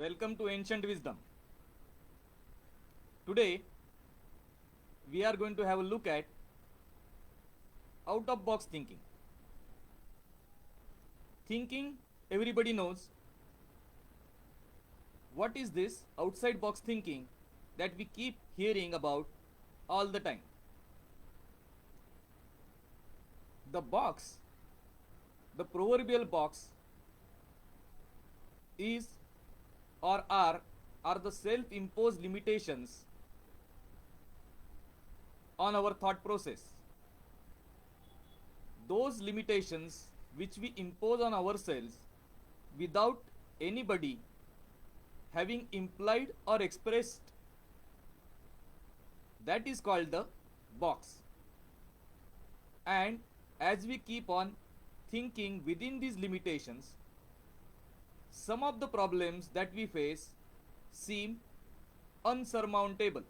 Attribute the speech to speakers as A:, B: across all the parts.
A: Welcome to Ancient Wisdom. Today we are going to have a look at out of box thinking. Thinking, everybody knows. What is this outside box thinking that we keep hearing about all the time? The box, the proverbial box, is or are the self-imposed limitations on our thought process. Those limitations which we impose on ourselves without anybody having implied or expressed, that is called the box. And as we keep on thinking within these limitations, some of the problems that we face seem unsurmountable,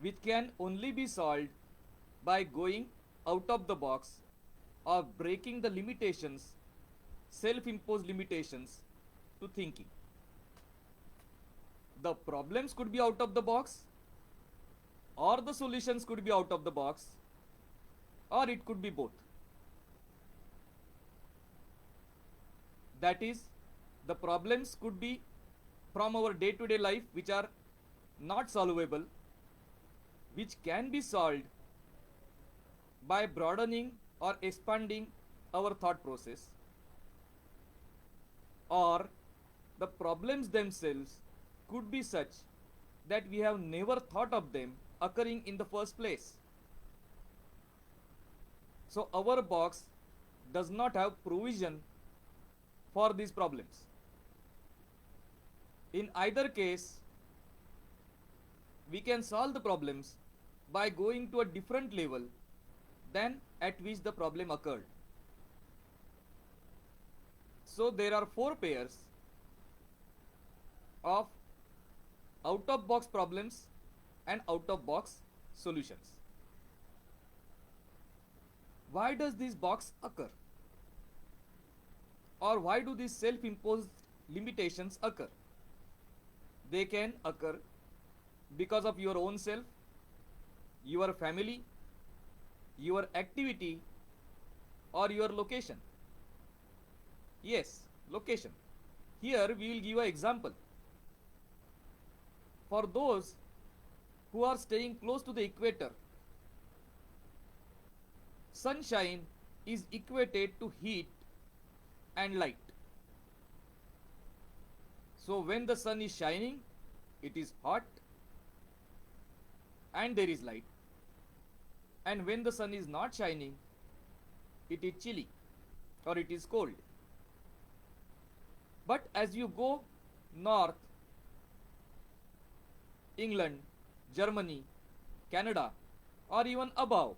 A: which can only be solved by going out of the box or breaking the limitations, self-imposed limitations to thinking. The problems could be out of the box, or the solutions could be out of the box, or it could be both. That is, the problems could be from our day-to-day life which are not solvable, which can be solved by broadening or expanding our thought process, or the problems themselves could be such that we have never thought of them occurring in the first place. So our box does not have provision for these problems. In either case, we can solve the problems by going to a different level than at which the problem occurred. So there are four pairs of out of box problems and out of box solutions. Why does this box occur? Or why do these self-imposed limitations occur? They can occur because of your own self, your family, your activity, or your location. Yes, location. Here we will give an example. For those who are staying close to the equator, sunshine is equated to heat and light. So when the sun is shining, it is hot and there is light. And when the sun is not shining, it is chilly or it is cold. But as you go north, England, Germany, Canada, or even above,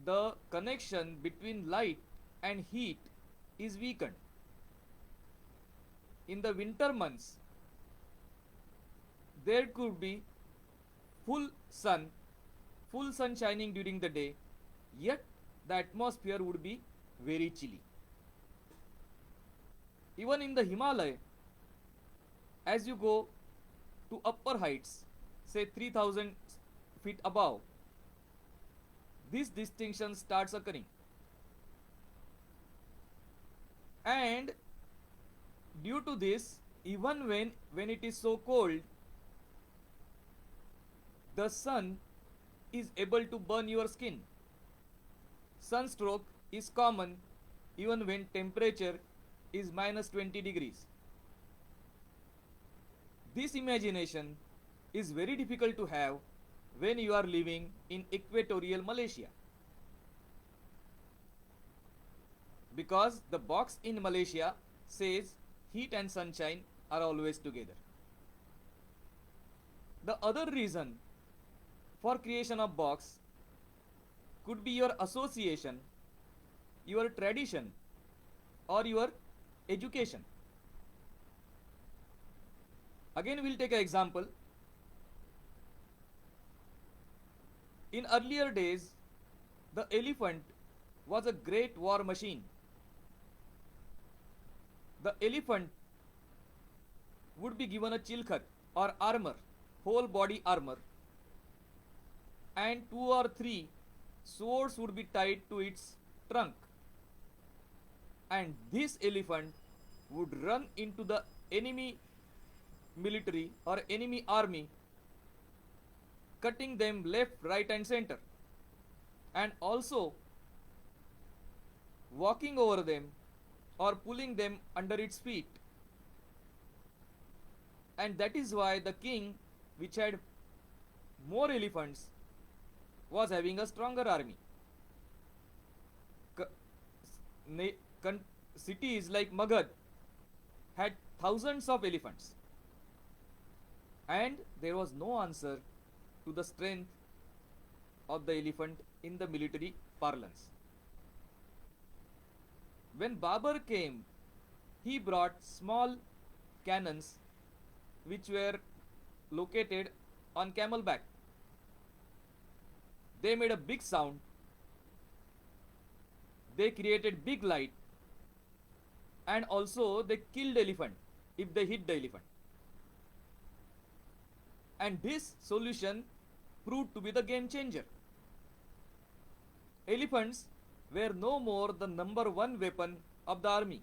A: the connection between light and heat is weakened. In the winter months, there could be full sun shining during the day, yet the atmosphere would be very chilly. Even in the Himalaya, as you go to upper heights, say 3000 feet above, this distinction starts occurring. And due to this, even when it is so cold, the sun is able to burn your skin. Sunstroke is common even when temperature is minus 20 degrees. This imagination is very difficult to have when you are living in equatorial Malaysia, because the box in Malaysia says heat and sunshine are always together. The other reason for creation of box could be your association, your tradition, or your education. Again, we'll take an example. In earlier days, the elephant was a great war machine. The elephant would be given a chilkhat or armor, whole body armor, and two or three swords would be tied to its trunk. And this elephant would run into the enemy military or enemy army, cutting them left, right, and center, and also walking over them or pulling them under its feet. And that is why the king, which had more elephants, was having a stronger army. Cities like Magad had thousands of elephants, and there was no answer to the strength of the elephant in the military parlance. When Babur came, he brought small cannons which were located on camelback. They made a big sound, they created big light, and also they killed elephant if they hit the elephant. And this solution proved to be the game changer. Elephants were no more the number one weapon of the army.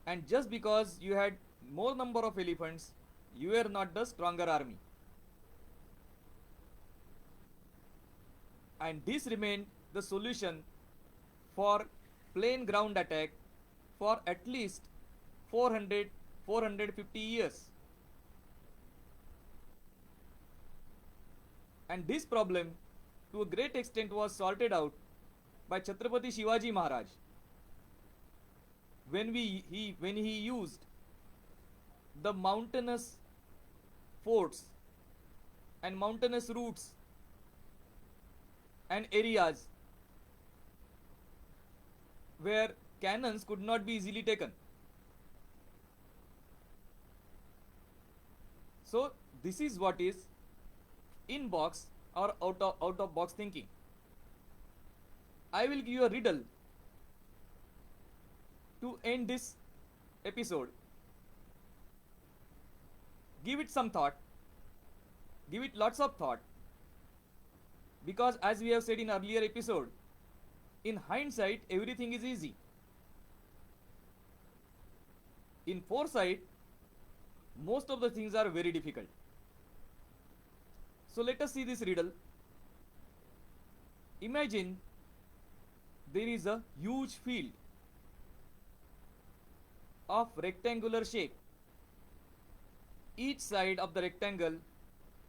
A: And just because you had more number of elephants, you were not the stronger army. And this remained the solution for plain ground attack for at least 450 years. And this problem to a great extent was sorted out by Chhatrapati Shivaji Maharaj when he used the mountainous forts and mountainous routes and areas where cannons could not be easily taken. So this is what is in box or out of box thinking. I will give you a riddle to end this episode. Give it some thought. Give it lots of thought. Because as we have said in earlier episode, in hindsight everything is easy. In foresight, most of the things are very difficult. So let us see this riddle. Imagine there is a huge field of rectangular shape. Each side of the rectangle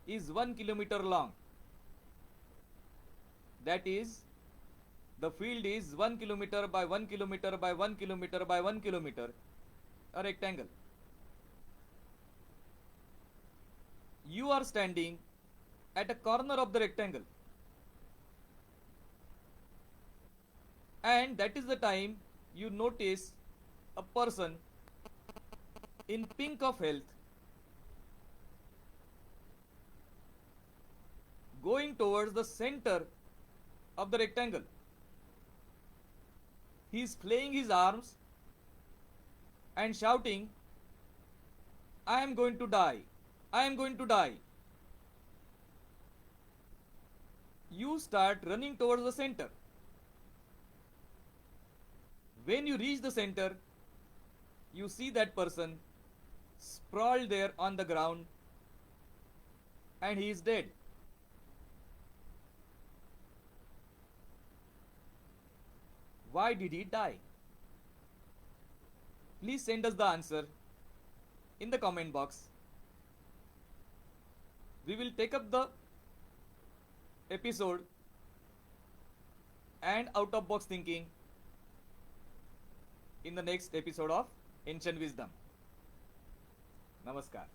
A: is 1 kilometer long. That is, the field is 1 kilometer by 1 kilometer by 1 kilometer by 1 kilometer, a rectangle. You are standing at a corner of the rectangle, and that is the time you notice a person in pink of health going towards the center of the rectangle. He is playing his arms and shouting, "I am going to die, I am going to die." You start running towards the center. When you reach the center, you see that person sprawled there on the ground and he is dead. Why did he die? Please send us the answer in the comment box. We will take up the episode and out of box thinking in the next episode of Ancient Wisdom. Namaskar.